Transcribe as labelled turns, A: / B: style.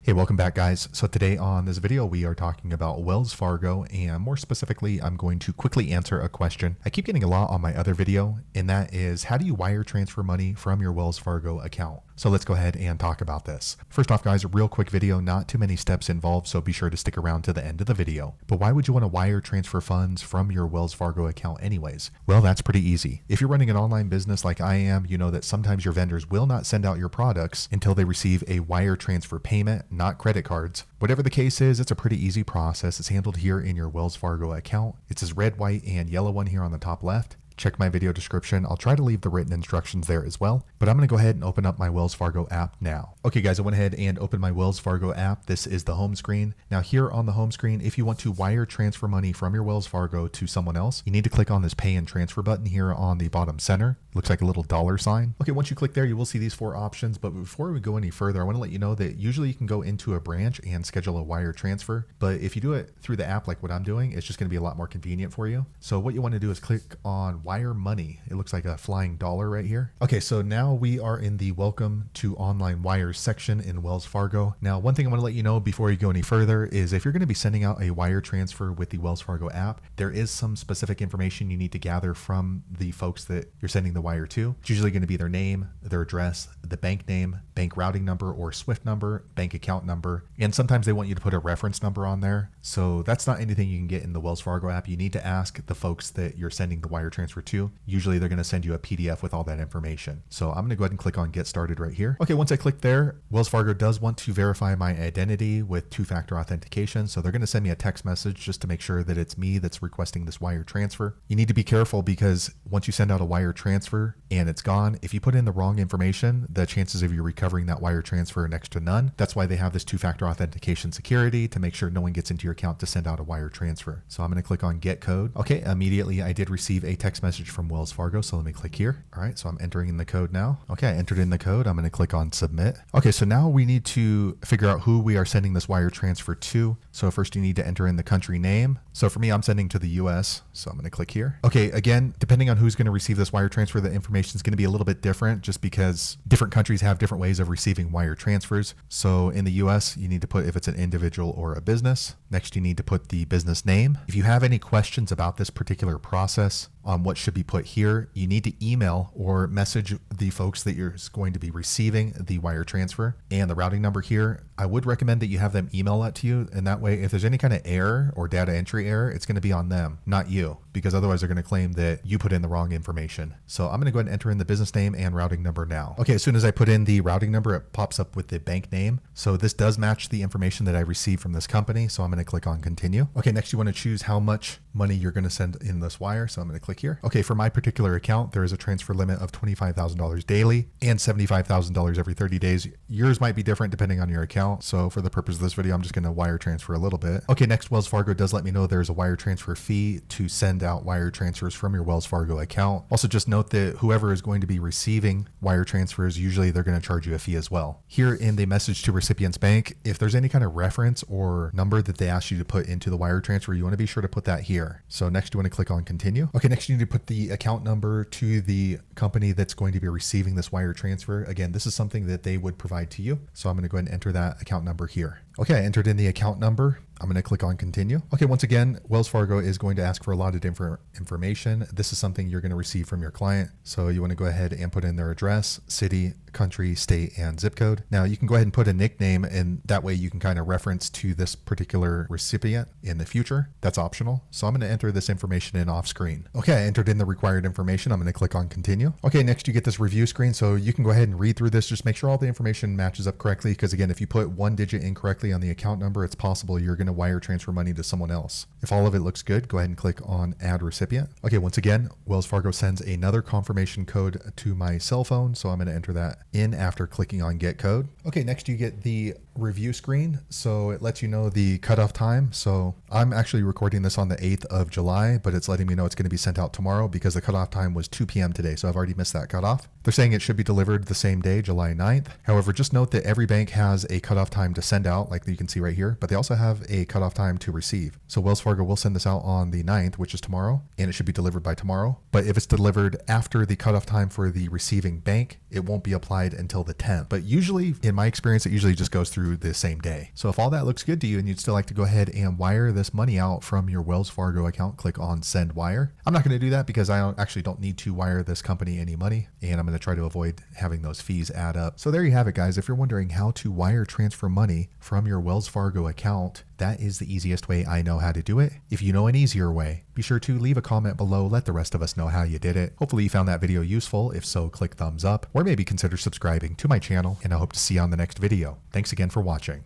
A: Hey, welcome back guys. So today on this video, we are talking about Wells Fargo, and more specifically, I'm going to quickly answer a question I keep getting a lot on my other video, and that is, how do you wire transfer money from your Wells Fargo account? So let's go ahead and talk about this. First off guys, a real quick video, not too many steps involved, so be sure to stick around to the end of the video. But why would you want to wire transfer funds from your Wells Fargo account anyways? Well, that's pretty easy. If you're running an online business like I am, you know that sometimes your vendors will not send out your products until they receive a wire transfer payment, not credit cards. Whatever the case is, it's a pretty easy process. It's handled here in your Wells Fargo account. It's this red, white, and yellow one here on the top left. Check my video description. I'll try to leave the written instructions there as well, but I'm going to go ahead and open up my Wells Fargo app now. Okay guys, I went ahead and opened my Wells Fargo app. This is the home screen. Now here on the home screen, if you want to wire transfer money from your Wells Fargo to someone else, you need to click on this pay and transfer button here on the bottom center. Looks like a little dollar sign. Okay, once you click there, you will see these four options, but before we go any further, I want to let you know that usually you can go into a branch and schedule a wire transfer, but if you do it through the app like what I'm doing, it's just going to be a lot more convenient for you. So what you want to do is click on wire money. It looks like a flying dollar right here. Okay, so now we are in the welcome to online wires section in Wells Fargo. Now, one thing I want to let you know before you go any further is if you're going to be sending out a wire transfer with the Wells Fargo app, there is some specific information you need to gather from the folks that you're sending the wire to. It's usually going to be their name, their address, the bank name, bank routing number or SWIFT number, bank account number, and sometimes they want you to put a reference number on there. So that's not anything you can get in the Wells Fargo app. You need to ask the folks that you're sending the wire transfer to. Usually they're going to send you a PDF with all that information. So I'm going to go ahead and click on get started right here. Okay, once I click there, Wells Fargo does want to verify my identity with two-factor authentication. So they're going to send me a text message just to make sure that it's me that's requesting this wire transfer. You need to be careful because once you send out a wire transfer and it's gone, if you put in the wrong information, the chances of you recovering that wire transfer are next to none. That's why they have this two-factor authentication security to make sure no one gets into your account to send out a wire transfer. So I'm going to click on get code. Okay, immediately I did receive a text message from Wells Fargo. So let me click here. All right, so I'm entering in the code now. Okay, I entered in the code. I'm going to click on submit. Okay, so now we need to figure out who we are sending this wire transfer to. So first you need to enter in the country name. So for me, I'm sending to the US. So I'm going to click here. Okay, again, depending on who's going to receive this wire transfer, the information is going to be a little bit different just because different countries have different ways of receiving wire transfers. So in the US, you need to put if it's an individual or a business. Next, you need to put the business name. If you have any questions about this particular process, on what should be put here, you need to email or message the folks that you're going to be receiving the wire transfer and the routing number here. I would recommend that you have them email that to you, and that way if there's any kind of error or data entry error, it's going to be on them, not you, because otherwise they're going to claim that you put in the wrong information. So I'm going to go ahead and enter in the business name and routing number now. Okay, as soon as I put in the routing number, it pops up with the bank name. So this does match the information that I received from this company. So I'm going to click on continue. Okay, next you want to choose how much money you're going to send in this wire. So I'm going to click here. Okay, for my particular account, there is a transfer limit of $25,000 daily and $75,000 every 30 days. Yours might be different depending on your account. So for the purpose of this video, I'm just going to wire transfer a little bit. Okay, next Wells Fargo does let me know there's a wire transfer fee to send out wire transfers from your Wells Fargo account. Also just note that whoever is going to be receiving wire transfers, usually they're going to charge you a fee as well. Here in the message to recipients bank, if there's any kind of reference or number that they ask you to put into the wire transfer, you want to be sure to put that here. So next you want to click on continue. Okay, next you need to put the account number to the company that's going to be receiving this wire transfer. Again, this is something that they would provide to you. So I'm going to go ahead and enter that account number here. Okay, I entered in the account number. I'm going to click on continue. Okay, once again, Wells Fargo is going to ask for a lot of different information. This is something you're going to receive from your client. So you want to go ahead and put in their address, city, country, state, and zip code. Now you can go ahead and put a nickname, and that way you can kind of reference to this particular recipient in the future. That's optional. So I'm going to enter this information in off screen. Okay, I entered in the required information. I'm going to click on continue. Okay, next you get this review screen. So you can go ahead and read through this. Just make sure all the information matches up correctly. Because again, if you put one digit incorrectly on the account number, it's possible you're going to wire transfer money to someone else. If all of it looks good, go ahead and click on add recipient. Okay, once again, Wells Fargo sends another confirmation code to my cell phone. So I'm going to enter that in after clicking on get code. Okay, next you get the review screen. So it lets you know the cutoff time. So I'm actually recording this on the 8th of July, but it's letting me know it's going to be sent out tomorrow because the cutoff time was 2 p.m. today. So I've already missed that cutoff. They're saying it should be delivered the same day, July 9th. However, just note that every bank has a cutoff time to send out, like you can see right here, but they also have a cutoff time to receive. So Wells Fargo will send this out on the 9th, which is tomorrow, and it should be delivered by tomorrow. But if it's delivered after the cutoff time for the receiving bank, it won't be applied until the 10th. But usually, in my experience, it usually just goes through the same day. So if all that looks good to you and you'd still like to go ahead and wire this money out from your Wells Fargo account, click on Send Wire. I'm not going to do that because I actually don't need to wire this company any money, and I'm going to try to avoid having those fees add up. So there you have it, guys. If you're wondering how to wire transfer money from your Wells Fargo account, that is the easiest way I know how to do it. If you know an easier way, be sure to leave a comment below. Let the rest of us know how you did it. Hopefully you found that video useful. If so, click thumbs up or maybe consider subscribing to my channel, and I hope to see you on the next video. Thanks again for watching.